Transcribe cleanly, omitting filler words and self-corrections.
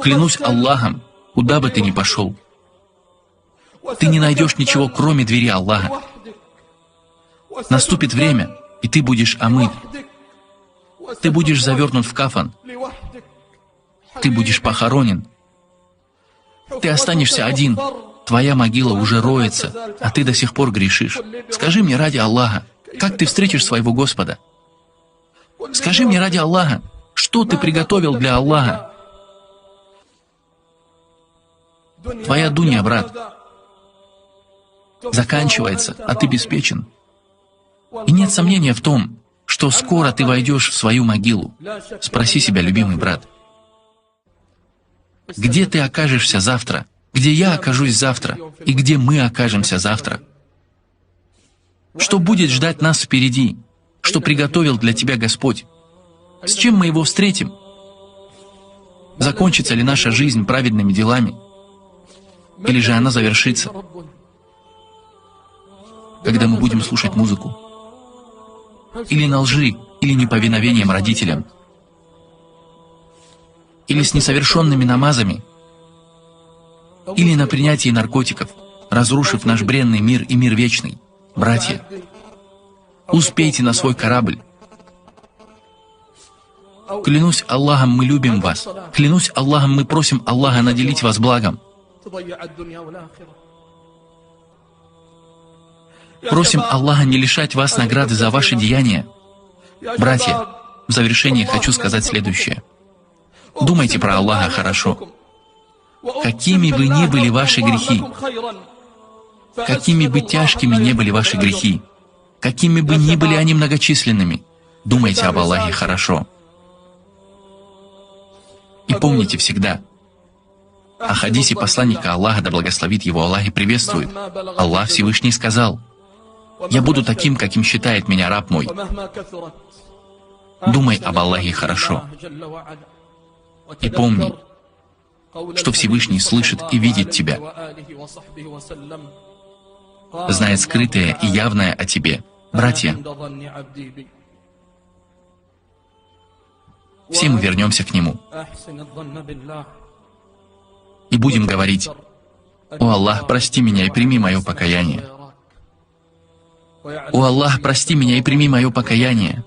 Клянусь Аллахом, куда бы ты ни пошел, ты не найдешь ничего, кроме двери Аллаха. Наступит время, и ты будешь омыт. Ты будешь завернут в кафан. Ты будешь похоронен. Ты останешься один. Твоя могила уже роется, а ты до сих пор грешишь. Скажи мне ради Аллаха, как ты встретишь своего Господа? Скажи мне ради Аллаха, что ты приготовил для Аллаха? Твоя дунья, брат, заканчивается, а ты беспечен. И нет сомнения в том, что скоро ты войдешь в свою могилу. Спроси себя, любимый брат, где ты окажешься завтра? Где я окажусь завтра? И где мы окажемся завтра? Что будет ждать нас впереди? Что приготовил для тебя Господь? С чем мы Его встретим? Закончится ли наша жизнь праведными делами? Или же она завершится, когда мы будем слушать музыку? Или на лжи, или неповиновением родителям? Или с несовершенными намазами? Или на принятии наркотиков, разрушив наш бренный мир и мир вечный? Братья, успейте на свой корабль. Клянусь Аллахом, мы любим вас. Клянусь Аллахом, мы просим Аллаха наделить вас благом. Просим Аллаха не лишать вас награды за ваши деяния. Братья, в завершение хочу сказать следующее. Думайте про Аллаха хорошо. Какими бы ни были ваши грехи, какими бы тяжкими ни были ваши грехи, какими бы ни были они многочисленными, думайте об Аллахе хорошо. И помните всегда, о хадисе посланника Аллаха, да благословит его Аллах и приветствует, Аллах Всевышний сказал: «Я буду таким, каким считает меня раб мой». Думай об Аллахе хорошо. И помни, что Всевышний слышит и видит тебя, знает скрытое и явное о тебе. Братья, все мы вернемся к Нему и будем говорить: «О Аллах, прости меня и прими мое покаяние. О Аллах, прости меня и прими мое покаяние».